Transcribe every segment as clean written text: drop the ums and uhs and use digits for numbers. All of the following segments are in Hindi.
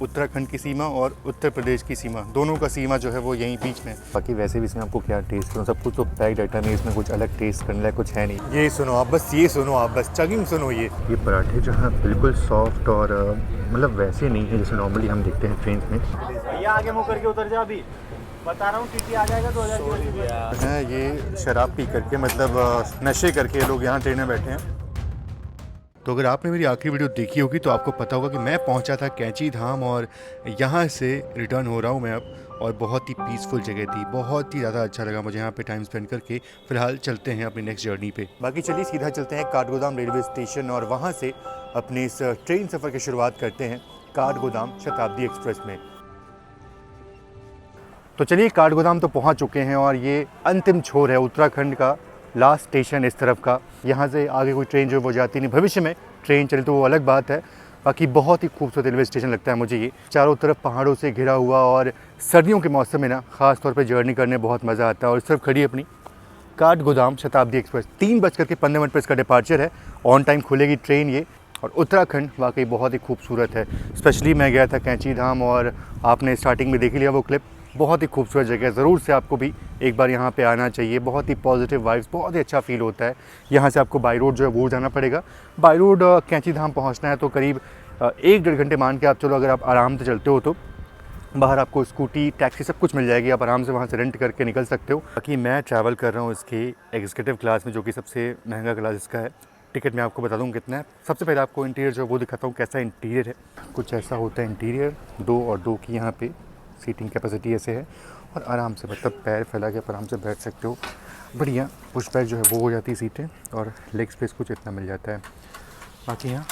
उत्तराखंड की सीमा और उत्तर प्रदेश की सीमा, दोनों का सीमा जो है वो यहीं बीच में है। बाकी वैसे भी इसमें आपको क्या टेस्ट करूँ, सब कुछ तो पैक्ड आइटम है, इसमें कुछ अलग टेस्ट करने लायक कुछ है नहीं। ये सुनो आप, बस ये सुनो आप, बस चगिंग सुनो। ये पराठे जो है बिल्कुल सॉफ्ट और मतलब वैसे नहीं है जैसे नॉर्मली हम देखते हैं ट्रेन में। भैया आगे मुँह करके उतर जा, अभी बता रहा हूँ टीटी आ जाएगा 2000 है। ये शराब पी करके मतलब नशे करके लोग यहाँ ट्रेन में बैठे हैं। तो अगर आपने मेरी आखिरी वीडियो देखी होगी तो आपको पता होगा कि मैं पहुंचा था कैंची धाम और यहाँ से रिटर्न हो रहा हूँ मैं अब। और बहुत ही पीसफुल जगह थी, बहुत ही ज़्यादा अच्छा लगा मुझे यहाँ पे टाइम स्पेंड करके। फिलहाल चलते हैं अपनी नेक्स्ट जर्नी पे। बाकी चलिए सीधा चलते हैं काठगोदाम रेलवे स्टेशन और वहाँ से अपने इस ट्रेन सफ़र की शुरुआत करते हैं काठगोदाम शताब्दी एक्सप्रेस में। तो चलिए काठगोदाम तो पहुँच चुके हैं और ये अंतिम छोर है उत्तराखंड का, लास्ट स्टेशन इस तरफ का। यहाँ से आगे कोई ट्रेन जो वो जाती नहीं, भविष्य में ट्रेन चले तो वो अलग बात है। बाकी बहुत ही खूबसूरत रेलवे स्टेशन लगता है मुझे ये, चारों तरफ पहाड़ों से घिरा हुआ। और सर्दियों के मौसम में ना ख़ास तौर पे जर्नी करने बहुत मज़ा आता है। और इस तरफ खड़ी अपनी काठगोदाम शताब्दी एक्सप्रेस, 3:15 पर इसका डिपार्चर है। ऑन टाइम खुलेगी ट्रेन ये। और उत्तराखंड वाकई बहुत ही खूबसूरत है। स्पेशली मैं गया था कैंची धाम और आपने स्टार्टिंग में देख लिया वो क्लिप। बहुत ही खूबसूरत जगह है, ज़रूर से आपको भी एक बार यहाँ पे आना चाहिए। बहुत ही पॉजिटिव वाइब्स, बहुत ही अच्छा फील होता है। यहाँ से आपको बाई रोड जो है वो जाना पड़ेगा। बाई रोड कैंची धाम पहुँचना है तो करीब 1-1.5 घंटे मान के आप चलो। अगर आप आराम से चलते हो तो बाहर आपको स्कूटी, टैक्सी सब कुछ मिल जाएगी, आप आराम से वहाँ से रेंट करके निकल सकते हो। बाकी मैं ट्रैवल कर रहा हूँ इसकी एग्जीक्यूटिव क्लास में, जो कि सबसे महंगा क्लास इसका है। टिकट मैं आपको बता दूँ कितना है। सबसे पहले आपको इंटीरियर जो है वो दिखाता हूँ कैसा इंटीरियर है। कुछ ऐसा होता है इंटीरियर, 2 और 2 की यहाँ पे सीटिंग कैपेसिटी ऐसे है। और आराम से मतलब पैर फैला के आराम से बैठ सकते हो। बढ़िया पुश बैक जो है वो हो जाती है सीटें और लेग स्पेस कुछ इतना मिल जाता है। बाकी यहाँ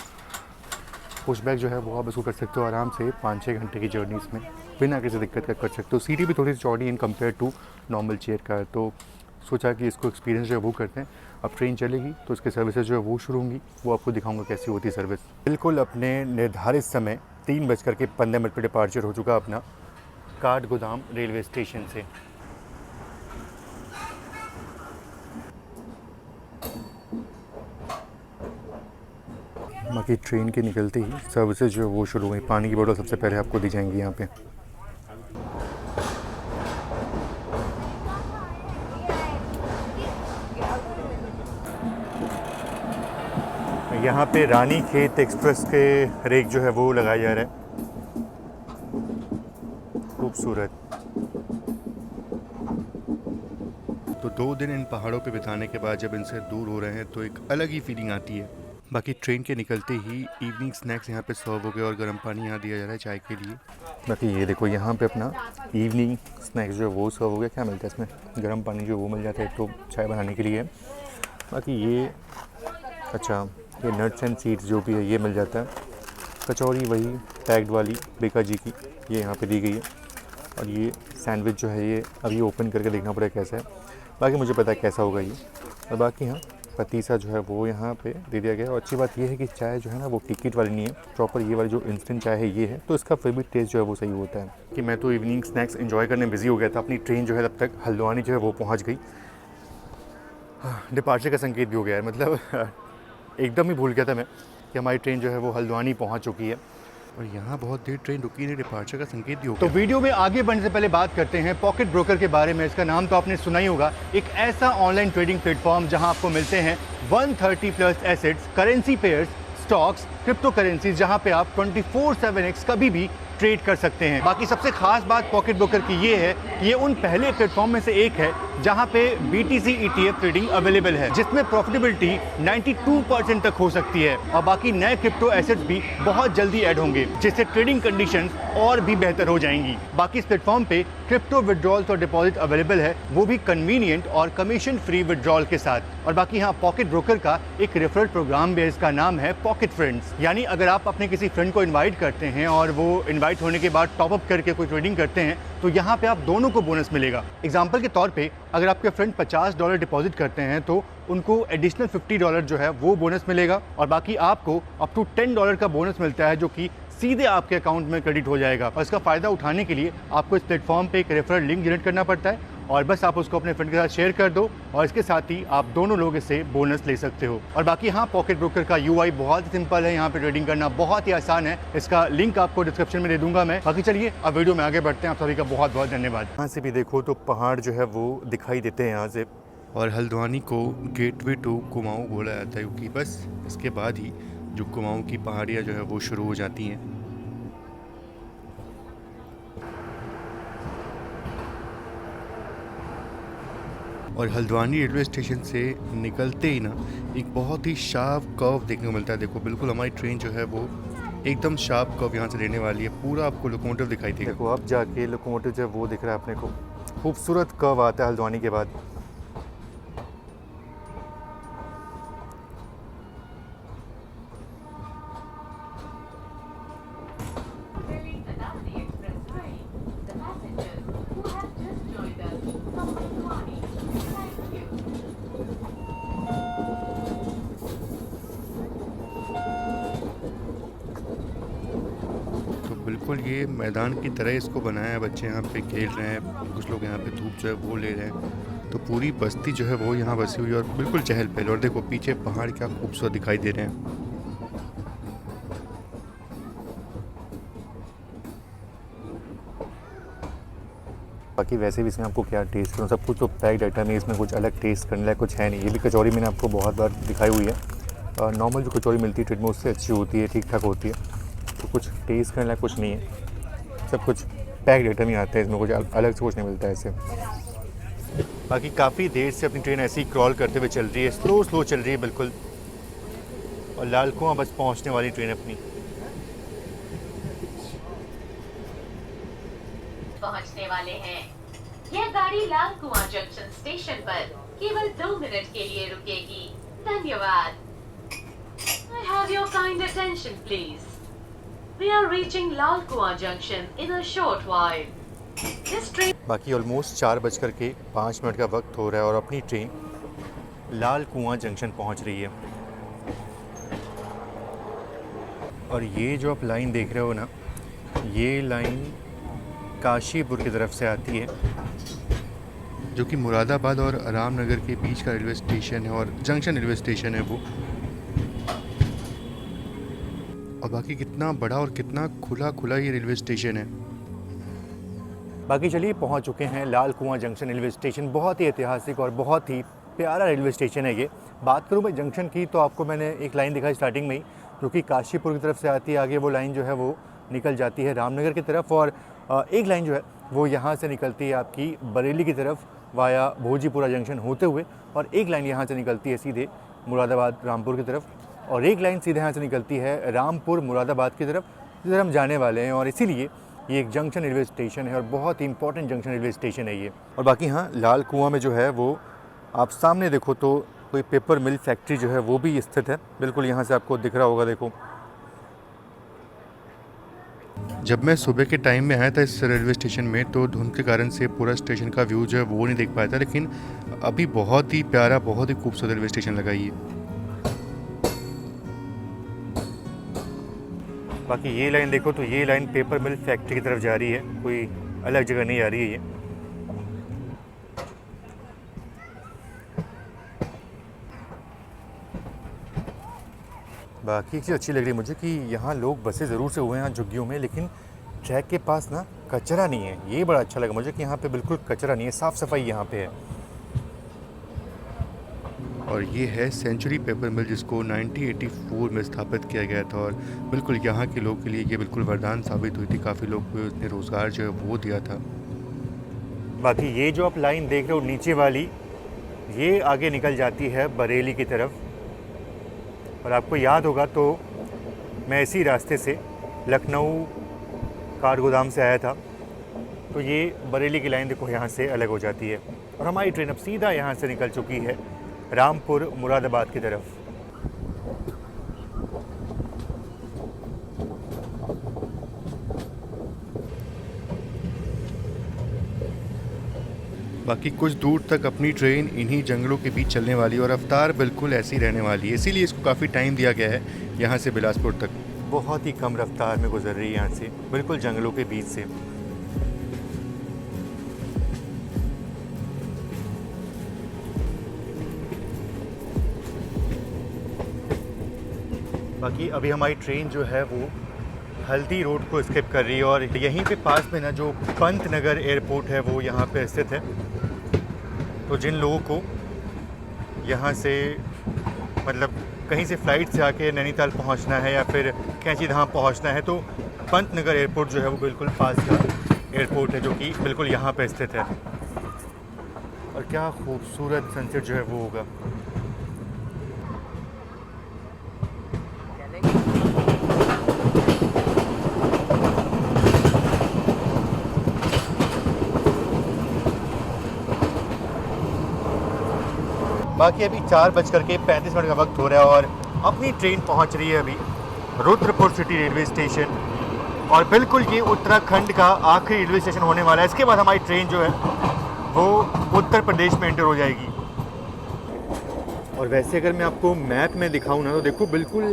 पुश बैक जो है वो आप इसको कर सकते हो आराम से 5-6 घंटे की जर्नी इसमें बिना किसी दिक्कत का कर सकते हो। सीटें भी थोड़ी सी चौड़ी in compare to normal chair का, तो सोचा कि इसको एक्सपीरियंस जो है वो करते हैं। अब ट्रेन चलेगी तो इसके सर्विसेज जो है वो शुरू होंगी, वो आपको दिखाऊंगा कैसी होती है सर्विस। बिल्कुल अपने निर्धारित समय 3:15 पर डिपार्चर हो चुका अपना काठगोदाम रेलवे स्टेशन से। बाकी ट्रेन के निकलते ही सर्विसेज जो है वो शुरू हुई। पानी की बोतल सबसे पहले आपको दी जाएंगी यहाँ पे। यहाँ पे रानीखेत एक्सप्रेस के रेक जो है वो लगाया जा रहा है, खूबसूरत। तो 2 दिन इन पहाड़ों पे बिताने के बाद जब इनसे दूर हो रहे हैं तो एक अलग ही फीलिंग आती है। बाकी ट्रेन के निकलते ही इवनिंग स्नैक्स यहाँ पे सर्व हो गए और गर्म पानी यहाँ दिया जा रहा है चाय के लिए। बाकी ये देखो यहाँ पे अपना इवनिंग स्नैक्स जो है वो सर्व हो गया। क्या मिलता है इसमें? गर्म पानी जो वो मिल जाता है, तो चाय बनाने के लिए। बाकी ये अच्छा, ये नट्स एंड सीड्स जो भी है ये मिल जाता है। कचौरी वही पैक्ड वाली बेका जी की, ये यहाँ पे दी गई है। और ये सैंडविच जो है ये अभी ओपन करके देखना पड़ेगा कैसा है। बाकी मुझे पता है कैसा होगा ये। और बाकी हाँ पतीसा जो है वो यहाँ पे दे दिया गया है। और अच्छी बात ये है कि चाय जो है ना वो टिकट वाली नहीं है, प्रॉपर ये वाली जो इंस्टेंट चाय है ये है, तो इसका फिर भी टेस्ट जो है वो सही होता है। कि मैं तो इवनिंग स्नैक्स एंजॉय करने बिजी हो गया था। अपनी ट्रेन जो है तब तक हल्द्वानी जो है वो पहुँच गई। डिपार्चर का संकेत भी हो गया है, मतलब एकदम ही भूल गया था मैं कि हमारी ट्रेन जो है वो हल्द्वानी पहुँच चुकी है। और यहाँ बहुत देर ट्रेन रुकी नहीं, डिपार्चर का संकेत भी हो गया। तो वीडियो में आगे बढ़ने से पहले बात करते हैं पॉकेट ब्रोकर के बारे में। इसका नाम तो आपने सुना ही होगा। एक ऐसा ऑनलाइन ट्रेडिंग प्लेटफॉर्म जहां आपको मिलते हैं 130+ assets, currency pairs, stocks, crypto currencies, जहां पे आप 24/7 कभी भी ट्रेड कर सकते हैं। बाकी सबसे खास बात पॉकेट ब्रोकर की ये है कि ये उन पहले प्लेटफॉर्म में से एक है जहां पे BTC ETF ट्रेडिंग अवेलेबल है, जिसमें प्रॉफिटेबिलिटी 92% तक हो सकती है। और बाकी नए क्रिप्टो एसेट्स भी बहुत जल्दी ऐड होंगे, जिससे ट्रेडिंग कंडीशंस और भी बेहतर हो जाएंगी। बाकी इस प्लेटफॉर्म पे क्रिप्टो विड्रॉल्स और डिपॉजिट अवेलेबल है, वो भी कन्वीनियंट और कमीशन फ्री विड्रॉल के साथ। और बाकी यहाँ पॉकेट ब्रोकर का एक रेफरल प्रोग्राम भी है, इसका नाम है पॉकेट फ्रेंड्स। यानी अगर आप अपने किसी फ्रेंड को इन्वाइट करते हैं और वो इन्वाइट होने के बाद टॉप अप करके कोई ट्रेडिंग करते हैं तो यहाँ पे आप दोनों को बोनस मिलेगा। एग्जाम्पल के तौर पे अगर आपके फ्रेंड $50 डिपॉजिट करते हैं तो उनको एडिशनल $50 जो है वो बोनस मिलेगा। और बाकी आपको अप टू $10 का बोनस मिलता है, जो कि सीधे आपके अकाउंट में क्रेडिट हो जाएगा। और इसका फ़ायदा उठाने के लिए आपको इस प्लेटफॉर्म पे एक रेफरल लिंक जनरेट करना पड़ता है और बस आप उसको अपने फ्रेंड के साथ शेयर कर दो और इसके साथ ही आप दोनों लोग इससे बोनस ले सकते हो। और बाकी हाँ, पॉकेट ब्रोकर का यूआई बहुत ही सिंपल है, यहाँ पे ट्रेडिंग करना बहुत ही आसान है। इसका लिंक आपको डिस्क्रिप्शन में दे दूंगा मैं। बाकी चलिए अब वीडियो में आगे बढ़ते हैं। आप सभी का बहुत बहुत धन्यवाद। यहाँ से भी देखो तो पहाड़ जो है वो दिखाई देते हैं यहाँ से, और हल्द्वानी को गेटवे टू कुमाऊँ बोला जाता है क्योंकि बस इसके बाद ही जो कुमाऊँ की पहाड़ियाँ जो है वो शुरू हो जाती हैं। और हल्द्वानी रेलवे स्टेशन से निकलते ही ना एक बहुत ही शार्प कर्व देखने को मिलता है। देखो बिल्कुल हमारी ट्रेन जो है वो एकदम शार्प कर्व यहाँ से लेने वाली है। पूरा आपको लोकोमोटिव दिखाई देगा। देखो अब जाके लोकोमोटिव जो है वो दिख रहा है अपने को। खूबसूरत कर्व आता है हल्द्वानी के बाद। बिल्कुल ये मैदान की तरह इसको बनाया है। बच्चे यहाँ पे खेल रहे हैं, कुछ लोग यहाँ पे धूप जो है वो ले रहे हैं। तो पूरी बस्ती जो है वो यहाँ बसी हुई है और बिल्कुल चहल पहल। और देखो पीछे पहाड़ क्या खूबसूरत दिखाई दे रहे हैं। बाकी वैसे भी इसमें आपको क्या टेस्ट करूँ, सब कुछ तो पैक्ड आइटम है, इसमें कुछ अलग टेस्ट करने लायक कुछ है नहीं। ये भी कचौरी मैंने आपको बहुत बार दिखाई हुई है। नॉर्मल जो कचौरी मिलती है ट्रेड में उससे अच्छी होती है, ठीक ठाक होती है। तो कुछ टेस्ट करने लायक कुछ नहीं है, सब कुछ पैक्ड आइटम ही आते हैं, इसमें कुछ अलग से कुछ नहीं मिलता है ऐसे। बाकी काफ़ी देर से अपनी ट्रेन ऐसे ही क्रॉल करते हुए चल रही है, स्लो स्लो चल रही है बिल्कुल। और लाल कुआं बस पहुंचने वाली ट्रेन अपनी। पहुंचने वाले हैं। यह गाड़ी लाल कुआं जंक्शन स्टेशन पर केवल 2 मिनट के लिए रुकेगी। धन्यवाद। I have your kind attention, please. We are reaching Lal Kuan Junction in a short while. This train. बाकी ऑलमोस्ट 4:05 का वक्त हो रहा है और अपनी ट्रेन लाल कुआं जंक्शन पहुंच रही है। और ये जो आप लाइन देख रहे हो ना, ये लाइन काशीपुर की तरफ से आती है, जो कि मुरादाबाद और रामनगर के बीच का रेलवे स्टेशन है और जंक्शन रेलवे स्टेशन है वो। और बाकी कितना बड़ा और कितना खुला ये रेलवे स्टेशन है। बाकी चलिए पहुंच चुके हैं लाल कुआं जंक्शन रेलवे स्टेशन। बहुत ही ऐतिहासिक और बहुत ही प्यारा रेलवे स्टेशन है ये। बात करूं मैं जंक्शन की तो आपको मैंने एक लाइन दिखाई स्टार्टिंग में ही, जो कि काशीपुर की तरफ से आती है। आगे वो लाइन जो है वो निकल जाती है रामनगर की तरफ, और एक लाइन जो है वो यहाँ से निकलती है आपकी बरेली की तरफ वाया भोजीपुरा जंक्शन होते हुए, और एक लाइन यहाँ से निकलती है सीधे मुरादाबाद रामपुर की तरफ, और एक लाइन सीधे यहाँ से निकलती है रामपुर मुरादाबाद की तरफ, जिधर हम जाने वाले हैं। और इसीलिए ये एक जंक्शन रेलवे स्टेशन है और बहुत ही इंपॉर्टेंट जंक्शन रेलवे स्टेशन है ये। और बाकी हाँ, लाल कुआं में जो है वो आप सामने देखो तो कोई पेपर मिल फैक्ट्री जो है वो भी स्थित है। बिल्कुल यहाँ से आपको दिख रहा होगा। देखो जब मैं सुबह के टाइम में आया था इस रेलवे स्टेशन में तो धुंध के कारण से पूरा स्टेशन का व्यू जो है वो नहीं देख पाया था, लेकिन अभी बहुत ही प्यारा, बहुत ही खूबसूरत रेलवे स्टेशन लगा ये। बाकी ये लाइन देखो तो ये लाइन पेपर मिल फैक्ट्री की तरफ जा रही है, कोई अलग जगह नहीं जा रही है ये। बाकी एक चीज़ अच्छी लग रही है मुझे कि यहाँ लोग बसे ज़रूर से हुए हैं झुग्गियों में, लेकिन ट्रैक के पास ना कचरा नहीं है। ये बड़ा अच्छा लगा मुझे कि यहाँ पे बिल्कुल कचरा नहीं है, साफ़ सफाई यहाँ पे है। और ये है सेंचुरी पेपर मिल, जिसको 1984 में स्थापित किया गया था, और बिल्कुल यहाँ के लोग के लिए ये बिल्कुल वरदान साबित हुई थी। काफ़ी लोग को उसने रोज़गार जो है वो दिया था। बाकी ये जो आप लाइन देख रहे हो नीचे वाली, ये आगे निकल जाती है बरेली की तरफ। और आपको याद होगा तो मैं इसी रास्ते से लखनऊ काठगोदाम से आया था, तो ये बरेली की लाइन देखो यहाँ से अलग हो जाती है, और हमारी ट्रेन अब सीधा यहाँ से निकल चुकी है रामपुर मुरादाबाद की तरफ। बाकी कुछ दूर तक अपनी ट्रेन इन्हीं जंगलों के बीच चलने वाली है और रफ्तार बिल्कुल ऐसी रहने वाली है, इसीलिए इसको काफ़ी टाइम दिया गया है यहाँ से बिलासपुर तक। बहुत ही कम रफ्तार में गुजर रही है यहाँ से, बिल्कुल जंगलों के बीच से। बाकी अभी हमारी ट्रेन जो है वो हल्दी रोड को स्किप कर रही है और यहीं पे पास में ना जो पंत नगर एयरपोर्ट है वो यहाँ पे स्थित है। तो जिन लोगों को यहाँ से मतलब कहीं से फ़्लाइट से आके नैनीताल पहुँचना है या फिर कैंची धाम पहुँचना है तो पंत नगर एयरपोर्ट जो है वो बिल्कुल पास का एयरपोर्ट है जो कि बिल्कुल यहाँ पे स्थित है। और क्या खूबसूरत सनसेट जो है वो होगा। बाकी अभी 4:35 का वक्त हो रहा है और अपनी ट्रेन पहुंच रही है अभी रुद्रपुर सिटी रेलवे स्टेशन और बिल्कुल ये उत्तराखंड का आखिरी रेलवे स्टेशन होने वाला है। इसके बाद हमारी ट्रेन जो है वो उत्तर प्रदेश में एंटर हो जाएगी। और वैसे अगर मैं आपको मैप में दिखाऊं ना तो देखो बिल्कुल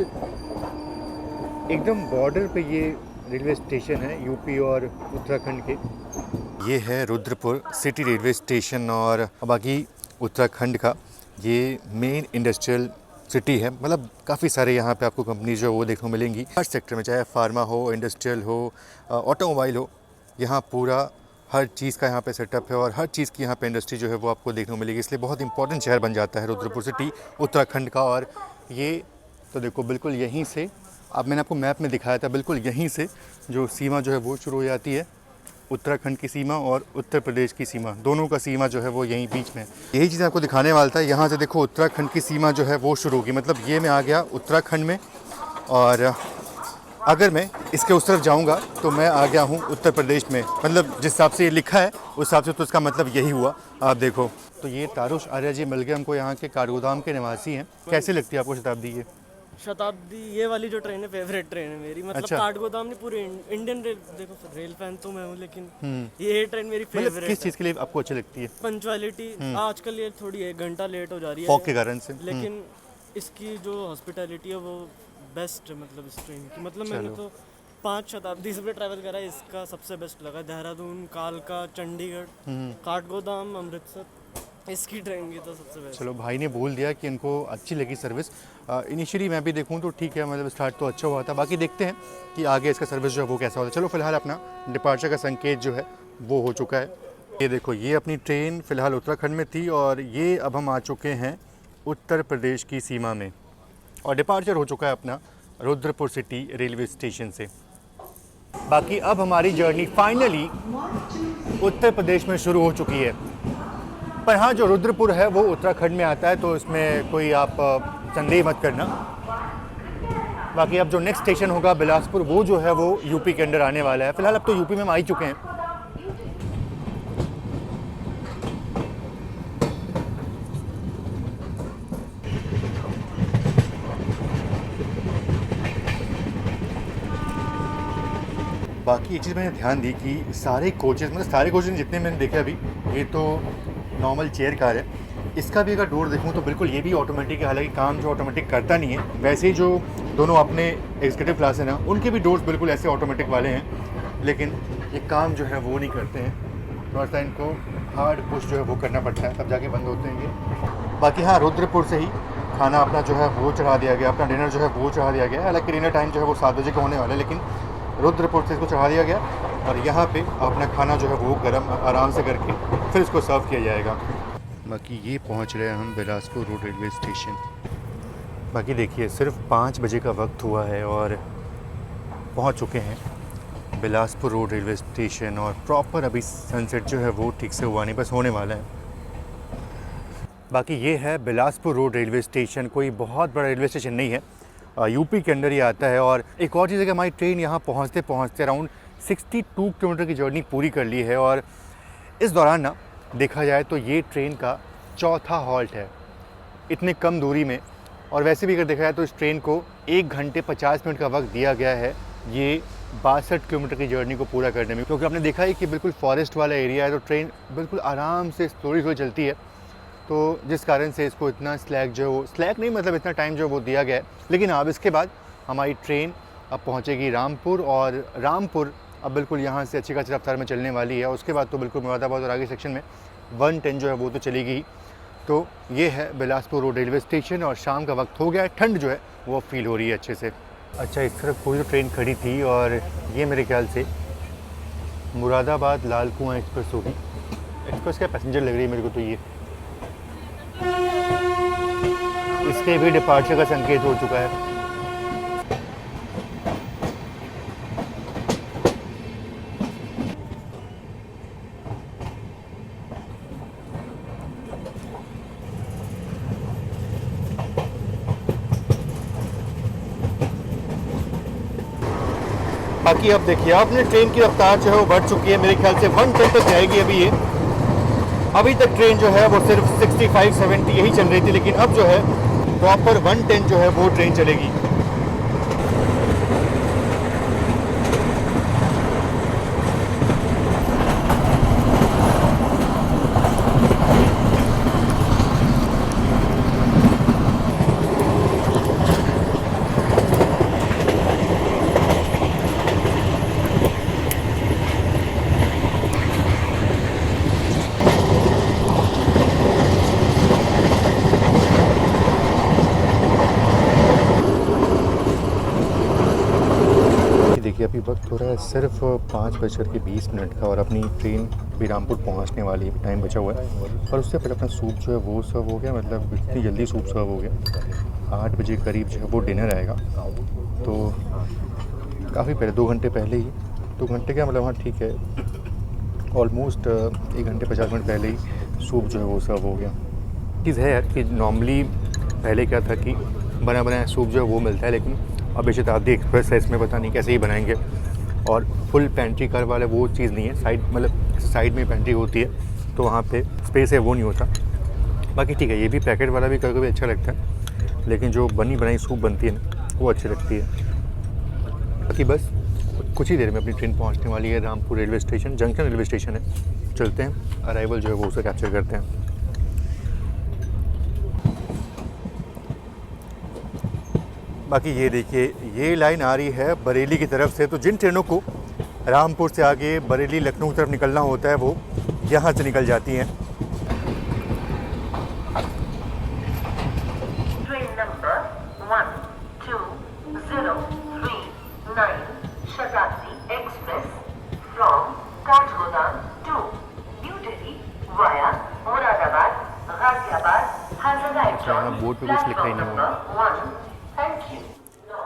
एकदम बॉर्डर पे ये रेलवे स्टेशन है यूपी और उत्तराखंड के। ये है रुद्रपुर सिटी रेलवे स्टेशन और बाकी उत्तराखंड का ये मेन इंडस्ट्रियल सिटी है। मतलब काफ़ी सारे यहाँ पे आपको कंपनी जो है वो देखने को मिलेंगी हर सेक्टर में, चाहे फार्मा हो, इंडस्ट्रियल हो, ऑटोमोबाइल हो। यहाँ पूरा हर चीज़ का यहाँ पे सेटअप है और हर चीज़ की यहाँ पे इंडस्ट्री जो है वो आपको देखने को मिलेगी। इसलिए बहुत इंपॉर्टेंट शहर बन जाता है रुद्रपुर सिटी उत्तराखंड का। और ये तो देखो बिल्कुल यहीं से, अब मैंने आपको मैप में दिखाया था, बिल्कुल यहीं से जो सीमा जो है वो शुरू हो जाती है। उत्तराखंड की सीमा और उत्तर प्रदेश की सीमा, दोनों का सीमा जो है वो यहीं बीच में। यही चीज़ आपको दिखाने वाला था। यहाँ से देखो उत्तराखंड की सीमा जो है वो शुरू होगी। मतलब ये मैं आ गया उत्तराखंड में और अगर मैं इसके उस तरफ जाऊँगा तो मैं आ गया हूँ उत्तर प्रदेश में। मतलब जिस हिसाब से ये लिखा है उस हिसाब से तो इसका मतलब यही हुआ। आप देखो तो ये तारुष आर्या जी मिल गए हमको, यहाँ के काठगोदाम के निवासी हैं। कैसी लगती है आपको शताब्दी ये? शताब्दी ये वाली जो ट्रेन है फेवरेट ट्रेन है मेरी। मतलब अच्छा। काठगोदाम ने पूरे इंडियन रेल, देखो रेल फैन तो मैं हूँ लेकिन ये ट्रेन मेरी मतलब फेवरेट किस चीज़ के लिए आपको अच्छी लगती है? पंचुअलिटी आजकल ये थोड़ी 1 घंटा लेट हो जा रही है फॉग के कारण से। लेकिन इसकी जो हॉस्पिटैलिटी है वो बेस्ट है। मतलब इस ट्रेन की, मतलब मैंने तो 5 शताब्दी से ट्रैवल करा है, इसका सबसे बेस्ट लगा। देहरादून, कालका, चंडीगढ़, काठगोदाम, अमृतसर, इसकी ट्रेन की तो सबसे बेस्ट। चलो भाई ने बोल दिया कि इनको अच्छी लगी सर्विस। इनिशियली मैं भी देखूं तो ठीक है, मतलब स्टार्ट तो अच्छा हुआ था। बाकी देखते हैं कि आगे इसका सर्विस जो है वो कैसा होता है। चलो फिलहाल अपना डिपार्चर का संकेत जो है वो हो चुका है। ये देखो ये अपनी ट्रेन फ़िलहाल उत्तराखंड में थी और ये अब हम आ चुके हैं उत्तर प्रदेश की सीमा में और डिपार्चर हो चुका है अपना रुद्रपुर सिटी रेलवे स्टेशन से। बाकी अब हमारी जर्नी फाइनली उत्तर प्रदेश में शुरू हो चुकी है। पर हाँ, जो रुद्रपुर है वो उत्तराखंड में आता है तो इसमें कोई आप संदेह मत करना। बाकी अब जो नेक्स्ट स्टेशन होगा बिलासपुर, वो जो है वो यूपी के अंडर आने वाला है। फिलहाल अब तो यूपी में हम आ ही चुके हैं। बाकी एक चीज़ मैंने ध्यान दी कि सारे कोचेज़, मतलब सारे कोचेज़ जितने मैंने देखे अभी, ये तो नॉर्मल चेयर कार है। इसका भी अगर डोर देखूँ तो बिल्कुल ये भी ऑटोमेटिक है। हालांकि काम जो ऑटोमेटिक करता नहीं है, वैसे ही जो दोनों अपने एग्जीक्यूटिव क्लास है ना, उनके भी डोर्स बिल्कुल ऐसे ऑटोमेटिक वाले हैं, लेकिन ये काम जो है वो नहीं करते हैं। थोड़ा सा इनको हार्ड पुश जो है वो करना पड़ता है, तब जाके बंद होते हैं ये। बाकी हाँ, रुद्रपुर से ही खाना अपना जो है वो चढ़ा दिया गया, अपना डिनर जो है वो चढ़ा दिया गया। हालांकि डिनर टाइम जो है वो 7 बजे का होने वाला है, लेकिन रुद्रपुर से इसको चढ़ा दिया गया और यहाँ पे अपना खाना जो है वो गर्म आराम से करके फिर इसको सर्व किया जाएगा। बाकी ये पहुँच रहे हैं हम बिलासपुर रोड रेलवे स्टेशन। बाकी देखिए सिर्फ 5 बजे का वक्त हुआ है और पहुँच चुके हैं बिलासपुर रोड रेलवे स्टेशन और प्रॉपर अभी सनसेट जो है वो ठीक से हुआ नहीं, बस होने वाला है। बाकी ये है बिलासपुर रोड रेलवे स्टेशन। कोई बहुत बड़ा रेलवे स्टेशन नहीं है, यूपी के अंदर ही आता है। और एक और चीज़ है कि हमारी ट्रेन यहाँ पहुँचते पहुँचते अराउंड 62 किलोमीटर की जर्नी पूरी कर ली है और इस दौरान ना देखा जाए तो ये ट्रेन का चौथा हॉल्ट है इतने कम दूरी में। और वैसे भी अगर देखा जाए तो इस ट्रेन को 1 घंटे 50 मिनट का वक्त दिया गया है ये 62 किलोमीटर की जर्नी को पूरा करने में, क्योंकि आपने देखा है कि बिल्कुल फॉरेस्ट वाला एरिया है तो ट्रेन बिल्कुल आराम से स्लोली चलती है। तो जिस कारण से इसको इतना स्लैक जो है वो, स्लैक नहीं मतलब इतना टाइम जो है वो दिया गया है। लेकिन अब इसके बाद हमारी ट्रेन अब पहुंचेगी रामपुर और रामपुर अब बिल्कुल यहाँ से अच्छी खासी रफ्तार में चलने वाली है। उसके बाद तो बिल्कुल मुरादाबाद और आगे सेक्शन में 110 जो है वो तो चलेगी ही। तो ये है बिलासपुर रोड रेलवे स्टेशन और शाम का वक्त हो गया है, ठंड जो है वो फील हो रही है अच्छे से। अच्छा, इस तरफ कोई तो ट्रेन खड़ी थी और ये मेरे ख्याल से मुरादाबाद लाल कुआं एक्सप्रेस होगी। एक्सप्रेस का पैसेंजर लग रही है मेरे को तो ये। इसके भी डिपार्चर का संकेत हो चुका है। बाकी अब देखिए आपने ट्रेन की रफ्तार जो है वो बढ़ चुकी है, मेरे ख्याल से 110 तक जाएगी अभी ये। अभी तक ट्रेन जो है वो सिर्फ 65-70 यही चल रही थी, लेकिन अब जो है प्रॉपर 110 जो है वो ट्रेन चलेगी। देखिए अभी वक्त हो रहा है सिर्फ 5:20 का और अपनी ट्रेन भी रामपुर पहुंचने वाली है, टाइम बचा हुआ है। पर उससे पहले अपना सूप जो है वो सर्व हो गया, मतलब इतनी जल्दी सूप सर्व हो गया। 8 बजे करीब जो है वो डिनर आएगा, तो काफ़ी पहले 2 घंटे पहले ही, 2 घंटे क्या मतलब, हाँ ठीक है, ऑलमोस्ट 1 घंटे 50 मिनट पहले ही सूप जो है वो सर्व हो गया। चीज़ है यार कि नॉर्मली पहले क्या था कि बना बनाया सूप जो है वो मिलता है, लेकिन अब शताब्दी एक्सप्रेस है, इसमें पता नहीं कैसे ही बनाएंगे। और फुल पेंट्री कार वाला वो चीज़ नहीं है, साइड मतलब साइड में पेंट्री होती है, तो वहाँ पे स्पेस है वो नहीं होता। बाकी ठीक है, ये भी पैकेट वाला भी कभी अच्छा लगता है, लेकिन जो बनी बनाई सूप बनती है ना वो अच्छी लगती है। बाकी बस कुछ ही देर में अपनी ट्रेन पहुँचने वाली है Rampur railway station, junction railway station है। चलते हैं, अराइवल जो है वो उसे कैप्चर करते हैं। बाकी ये देखिए ये लाइन आ रही है बरेली की तरफ से, तो जिन ट्रेनों को रामपुर से आगे बरेली लखनऊ की तरफ निकलना होता है वो यहाँ से निकल जाती हैं। Train number 12039 Shatabdi express from Kathgodam to new Delhi via Moradabad Ghaziabad यहाँ बोर्ड पे कुछ लिखा ही नहीं हुआ। Thank you.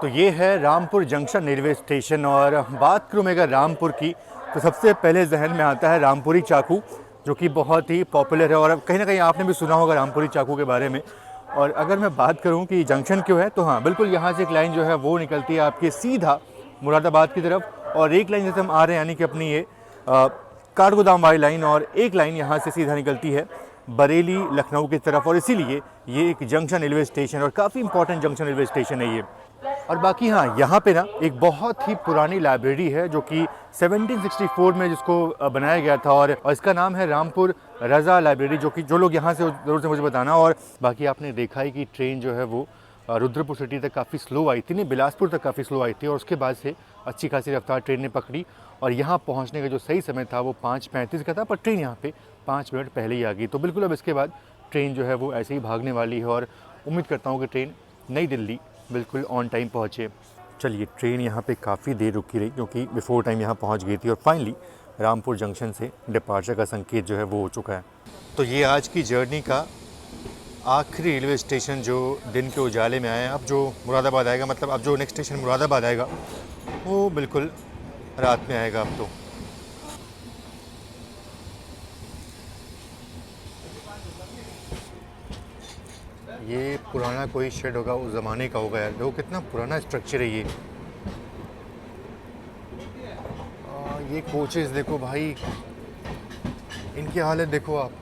तो ये है रामपुर जंक्शन रेलवे स्टेशन, और बात करूँ मैं अगर रामपुर की तो सबसे पहले जहन में आता है रामपुरी चाकू, जो कि बहुत ही पॉपुलर है और कहीं ना कहीं आपने भी सुना होगा रामपुरी चाकू के बारे में। और अगर मैं बात करूँ कि जंक्शन क्यों है, तो हाँ बिल्कुल यहाँ से एक लाइन जो है वो निकलती है आपके सीधा मुरादाबाद की तरफ, और एक लाइन जैसे हम आ रहे हैं यानी कि अपनी ये काठगोदाम वाली लाइन, और एक लाइन यहाँ से सीधा निकलती है बरेली लखनऊ की तरफ। और इसीलिए ये एक जंक्शन रेलवे स्टेशन और काफ़ी इंपॉर्टेंट जंक्शन रेलवे स्टेशन है ये। और बाकी हाँ, यहाँ पे ना एक बहुत ही पुरानी लाइब्रेरी है जो कि 1764 में जिसको बनाया गया था, और इसका नाम है रामपुर रज़ा लाइब्रेरी, जो कि जो लोग यहाँ से ज़रूर से मुझे बताना। और बाकी आपने देखा है कि ट्रेन जो है वो रुद्रपुर सिटी तक काफ़ी स्लो आई थी, नहीं बिलासपुर तक काफ़ी स्लो आई थी, और उसके बाद से अच्छी खासी रफ्तार ट्रेन ने पकड़ी, और यहाँ पहुँचने का जो सही समय था वो 5:35 का था, पर ट्रेन यहाँ पे 5 मिनट पहले ही आ गई। तो बिल्कुल अब इसके बाद ट्रेन जो है वो ऐसे ही भागने वाली है, और उम्मीद करता हूँ कि ट्रेन नई दिल्ली बिल्कुल ऑन टाइम पहुँचे। चलिए, ट्रेन यहाँ पे काफ़ी देर रुकी रही क्योंकि बिफोर टाइम यहाँ पहुँच गई थी, और फाइनली रामपुर जंक्शन से डिपार्चर का संकेत जो है वो हो चुका है। तो ये आज की जर्नी का आखिरी रेलवे स्टेशन जो दिन के उजाले में आया है। अब जो मुरादाबाद आएगा, मतलब अब जो नेक्स्ट स्टेशन मुरादाबाद आएगा वो बिल्कुल रात में आएगा अब तो। ये पुराना कोई शेड होगा, उस ज़माने का होगा यार, देखो कितना पुराना स्ट्रक्चर है ये। ये कोचेस देखो भाई, इनकी हालत देखो आप।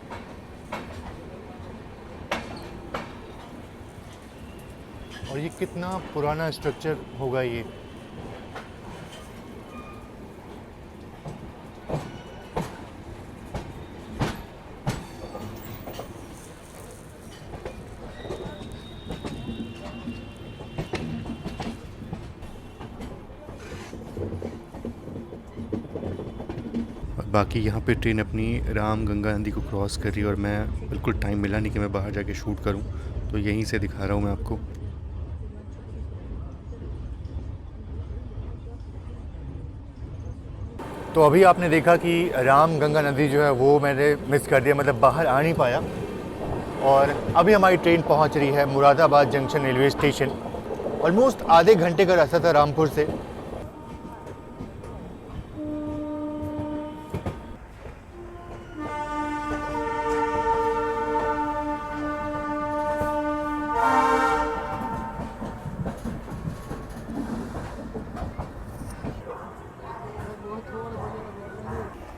और ये कितना पुराना स्ट्रक्चर होगा ये। बाकी यहाँ पे ट्रेन अपनी राम गंगा नदी को क्रॉस कर रही है, और मैं बिल्कुल टाइम मिला नहीं कि मैं बाहर जाके शूट करूँ, तो यहीं से दिखा रहा हूँ मैं आपको। तो अभी आपने देखा कि रामगंगा नदी जो है वो मैंने मिस कर दिया, मतलब बाहर आ नहीं पाया। और अभी हमारी ट्रेन पहुंच रही है Moradabad junction railway station. Almost आधे घंटे का रास्ता था रामपुर से।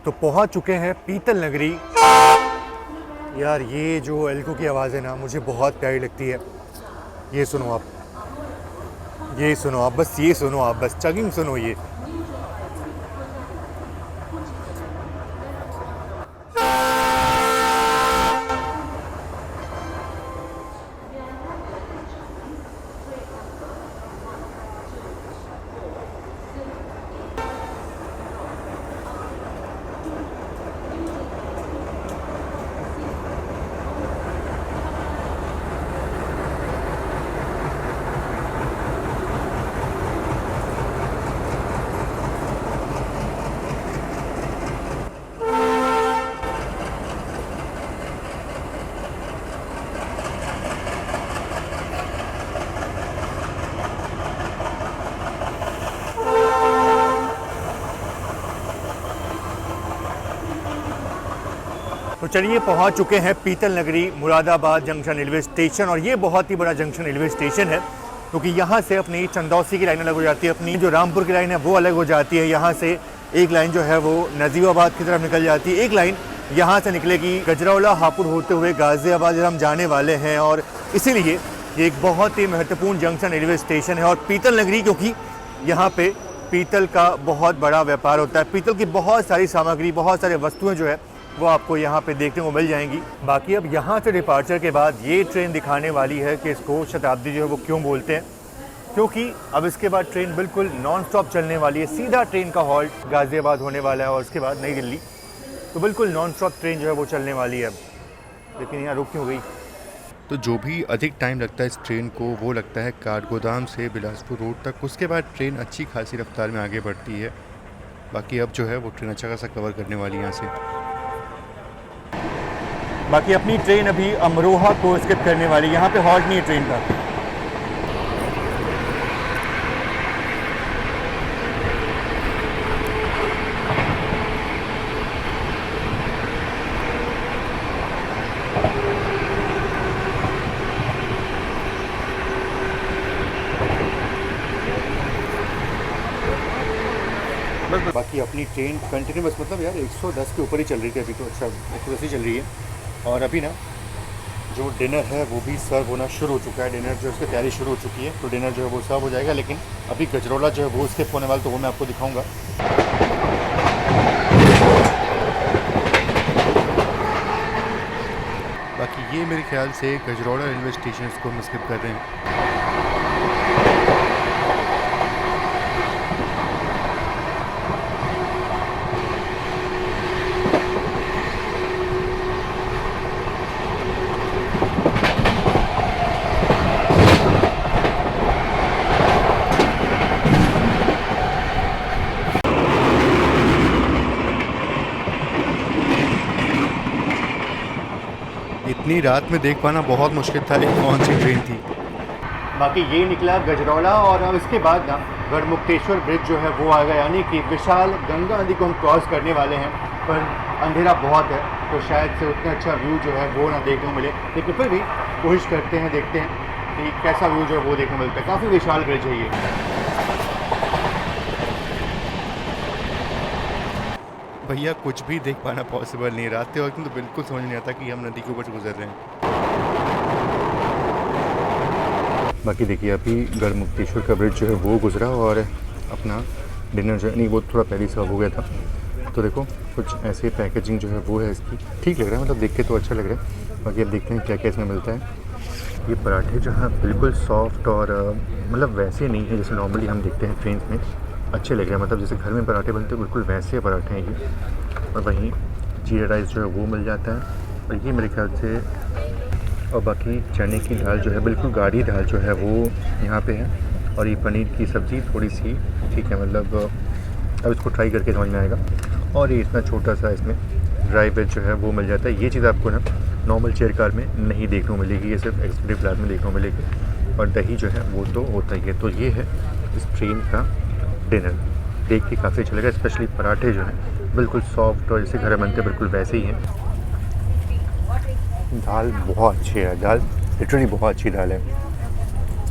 तो पहुंच चुके हैं पीतल नगरी। यार ये जो एल्को की आवाज़ है ना मुझे बहुत प्यारी लगती है। ये सुनो आप, ये सुनो आप, बस ये सुनो आप, बस चगिंग सुनो ये। तो चलिए पहुंच चुके हैं पीतल नगरी मुरादाबाद जंक्शन रेलवे स्टेशन। और ये बहुत ही बड़ा जंक्शन रेलवे स्टेशन है क्योंकि यहाँ से अपनी चंदौसी की लाइन अलग हो जाती है, अपनी जो रामपुर की लाइन है वो अलग हो जाती है। यहाँ से एक लाइन जो है वो नजीबाबाद की तरफ निकल जाती है, एक लाइन यहाँ से निकलेगी गजरौला हापुड़ होते हुए गाज़ियाबाद हम जाने वाले हैं। और इसीलिए ये एक बहुत ही महत्वपूर्ण जंक्शन रेलवे स्टेशन है। और पीतल नगरी क्योंकि यहाँ पे पीतल का बहुत बड़ा व्यापार होता है, पीतल की बहुत सारी सामग्री, बहुत सारी वस्तुएं जो है वो आपको यहाँ पे देखने को मिल जाएंगी। बाकी अब यहाँ से डिपार्चर के बाद ये ट्रेन दिखाने वाली है कि इसको शताब्दी जो है वो क्यों बोलते हैं, क्योंकि अब इसके बाद ट्रेन बिल्कुल नॉन स्टॉप चलने वाली है। सीधा ट्रेन का हॉल्ट गाज़ियाबाद होने वाला है और उसके बाद नई दिल्ली। तो बिल्कुल नॉन स्टॉप ट्रेन जो है वो चलने वाली है। लेकिन यहाँ रुक क्यों गई? तो जो भी अधिक टाइम लगता है इस ट्रेन को वो लगता है काठगोदाम से बिलासपुर रोड तक। उसके बाद ट्रेन अच्छी खासी रफ्तार में आगे बढ़ती है। बाकी अब जो है वो ट्रेन अच्छा खासा कवर करने वाली है यहाँ से। बाकी अपनी ट्रेन अभी अमरोहा को स्किप करने वाली, यहाँ पे हॉल्ट नहीं है ट्रेन का। बाकी अपनी ट्रेन कंटिन्यूस, मतलब यार 110 के ऊपर ही चल रही थी अभी तो। अच्छा 110 ही चल रही है। और अभी ना जो डिनर है वो भी सर्व होना शुरू हो चुका है। डिनर जो है उसकी तैयारी शुरू हो चुकी है। तो डिनर जो है वो सर्व हो जाएगा। लेकिन अभी गजरौला जो है वो स्किप होने वाला, तो वो मैं आपको दिखाऊंगा। बाकी ये मेरे ख्याल से गजरौला रेलवे स्टेशन इसको हम स्किप कर रहे हैं। इतनी रात में देख पाना बहुत मुश्किल था ये कौन सी ट्रेन थी। बाकी ये निकला गजरौला और अब इसके बाद ना गढ़मुक्तेश्वर ब्रिज जो है वो आएगा, यानी कि विशाल गंगा नदी को हम क्रॉस करने वाले हैं। पर अंधेरा बहुत है तो शायद से उतना अच्छा व्यू जो है वो ना देखने को मिले, लेकिन फिर भी कोशिश करते हैं, देखते हैं कि कैसा व्यू जो है वो देखने को मिलता है। काफ़ी विशाल ब्रिज है ये। भैया कुछ भी देख पाना पॉसिबल नहीं, रात के वक्त में तो बिल्कुल समझ नहीं आता कि हम नदी के ऊपर से गुजर रहे हैं। बाकी देखिए अभी गढ़मुक्तेश्वर का ब्रिज जो है वो गुजरा और अपना डिनर जो है नहीं वो थोड़ा पहले सर्व हो गया था। तो देखो कुछ ऐसे पैकेजिंग जो है वो है इसकी, ठीक लग रहा है, मतलब देख के तो अच्छा लग रहा है। बाकी अब देखते हैं क्या क्या इसमें मिलता है। ये पराठे जो है बिल्कुल सॉफ्ट और मतलब वैसे नहीं है जैसे नॉर्मली हम देखते हैं ट्रेन में, अच्छे लग रहे हैं। मतलब जैसे घर में पराठे बनते हैं बिल्कुल वैसे पराठे हैं ये। और वहीं जीरा राइस जो है वो मिल जाता है और ये मेरे ख्याल से, और बाकी चने की दाल जो है बिल्कुल गाढ़ी दाल जो है वो यहाँ पे है। और ये पनीर की सब्ज़ी थोड़ी सी ठीक है, मतलब अब इसको ट्राई करके समझ में आएगा। और ये इतना छोटा सा इसमें ड्राई वेज जो है वो मिल जाता है। ये चीज़ आपको ना नॉर्मल चेयर कार में नहीं देखने को मिलेगी, ये सिर्फ एक्सक्लूसिव क्लास में देखने को मिलेगी। और दही जो है वो तो होता ही है। तो ये है इस ट्रेन का डिनर। देख के काफ़ी अच्छा लगा, स्पेशली पराठे जो हैं बिल्कुल सॉफ्ट और जैसे घर बनते हैं बिल्कुल वैसे ही हैं। दाल बहुत अच्छी है, दाल लिटरली बहुत अच्छी दाल है।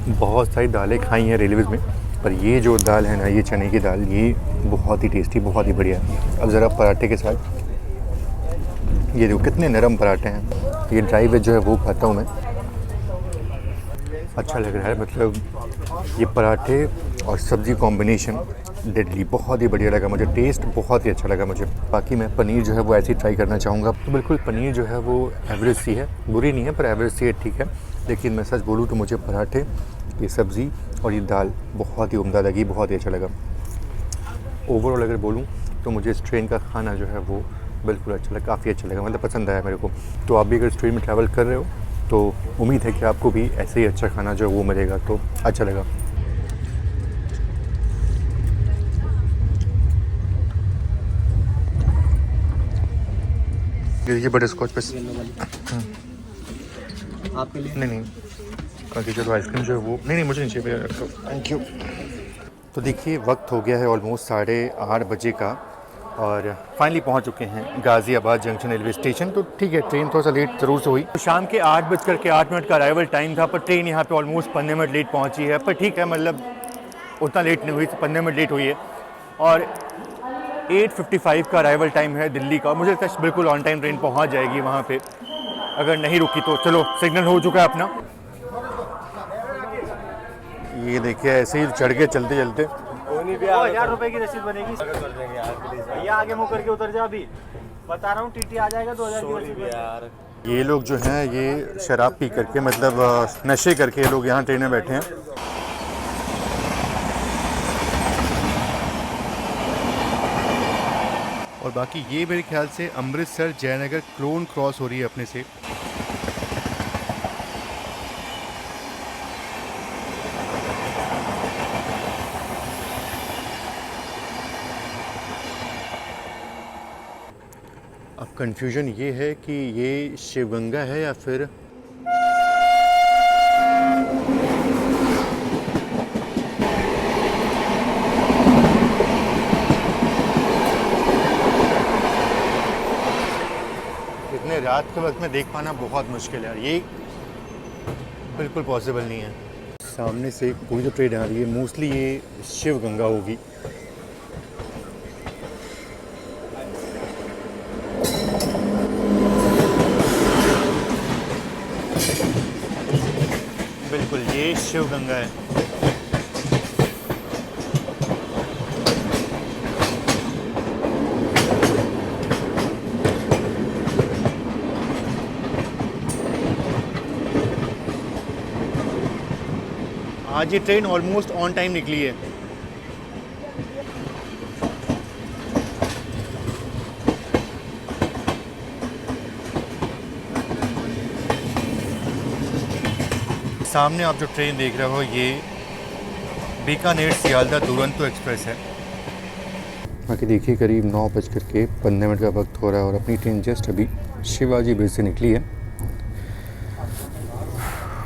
बहुत सारी दालें खाई हैं रेलवेज़ में, पर ये जो दाल है ना, ये चने की दाल, ये बहुत ही टेस्टी, बहुत ही बढ़िया है। अब ज़रा पराठे के साथ ये देखो कितने नरम पराठे हैं। ये ड्राई वेज जो है वो खाता हूँ मैं, अच्छा लग रहा है। मतलब ये पराठे और सब्ज़ी कॉम्बिनेशन डेडली, बहुत ही बढ़िया लगा मुझे, टेस्ट बहुत ही अच्छा लगा मुझे। बाकी मैं पनीर जो है वो ऐसे ही ट्राई करना चाहूँगा। तो बिल्कुल पनीर जो है वो एवरेज सी है, बुरी नहीं है पर एवरेज सी है, ठीक है। लेकिन मैं सच बोलूँ तो मुझे पराठे, ये सब्ज़ी और ये दाल बहुत ही उम्दा लगी, बहुत ही अच्छा लगा। ओवरऑल अगर बोलूँ तो मुझे इस ट्रेन का खाना जो है वो बिल्कुल अच्छा लगा, काफ़ी अच्छा लगा, मतलब पसंद आया मेरे को। तो आप भी अगर इस ट्रेन में ट्रैवल कर रहे हो तो उम्मीद है कि आपको भी ऐसे ही अच्छा खाना जो है वो मिलेगा, तो अच्छा लगा। ये बटर स्कॉच पे आपके लिए नहीं बाकी चलो आइसक्रीम जो है वो नहीं मुझे नीचे पे रखो, थैंक यू। तो देखिए वक्त हो गया है ऑलमोस्ट 8:30 बजे का और फाइनली पहुंच चुके हैं गाज़ियाबाद जंक्शन रेलवे स्टेशन। तो ठीक है, ट्रेन थोड़ा सा लेट ज़रूर से हुई। तो शाम के 8:08 का अराइवल टाइम था, पर ट्रेन यहाँ पे ऑलमोस्ट 15 मिनट लेट पहुँची है। पर ठीक है, मतलब उतना लेट नहीं हुई, 15 मिनट लेट हुई है। और 8:55 का अराइवल टाइम है दिल्ली का। मुझे लगता है बिल्कुल ऑन टाइम ट्रेन पहुँच जाएगी वहाँ पर, अगर नहीं रुकी तो। चलो सिग्नल हो चुका है अपना। ये देखिए ऐसे ही चढ़ के चलते चलते 1000 रुपए की रसीद बनेगी। भैया आगे मुँह करके उतर जा, अभी बता रहा हूँ टीटी आ जाएगा 2000 की रसीद यार। ये लोग जो हैं ये शराब पी करके, मतलब नशे करके लोग यहाँ ट्रेन में बैठे हैं। और बाकी ये मेरे ख्याल से अमृतसर जयनगर क्लोन क्रॉस हो रही है अपने से। अब कंफ्यूजन ये है कि ये शिवगंगा है या फिर इतने रात के वक्त में देख पाना बहुत मुश्किल है यार, ये बिल्कुल पॉसिबल नहीं है। सामने से कोई जो ट्रेन आ रही है, मोस्टली ये शिवगंगा होगी। बिल्कुल ये शिवगंगा है। आज ये ट्रेन ऑलमोस्ट ऑन टाइम निकली है। सामने आप जो ट्रेन देख रहे हो ये बीकानेर सियालदा दुरंतो एक्सप्रेस है। बाकी देखिए करीब 9:15 का वक्त हो रहा है और अपनी ट्रेन जस्ट अभी शिवाजी ब्रिज से निकली है।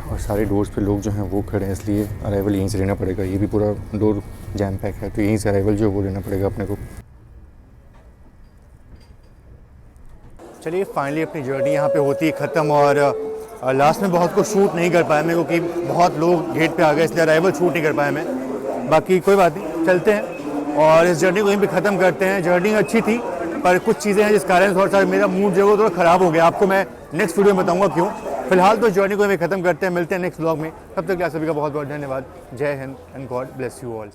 और सारे डोर्स पे लोग जो हैं वो खड़े हैं, इसलिए अराइवल यहीं से लेना पड़ेगा। ये भी पूरा डोर जैम पैक है, तो यहीं से अराइवल जो है वो लेना पड़ेगा अपने को। चलिए फाइनली अपनी जर्नी यहाँ पे होती है ख़त्म। और लास्ट में बहुत कुछ शूट नहीं कर पाया मैं, क्योंकि बहुत लोग गेट पे आ गए, इसलिए अराइवल शूट नहीं कर पाया मैं। बाकी कोई बात नहीं, चलते हैं और इस जर्नी को यहीं पे ख़त्म करते हैं। जर्नी अच्छी थी, पर कुछ चीज़ें हैं जिस कारण थोड़ा सा मेरा मूड जो है वो थोड़ा ख़राब हो गया। आपको मैं नेक्स्ट वीडियो में बताऊँगा क्यों। फिलहाल तो जर्नी को यहीं ख़त्म करते हैं, मिलते हैं नेक्स्ट व्लॉग में। तब तक के लिए सभी का बहुत बहुत धन्यवाद। जय Hind and God bless you all.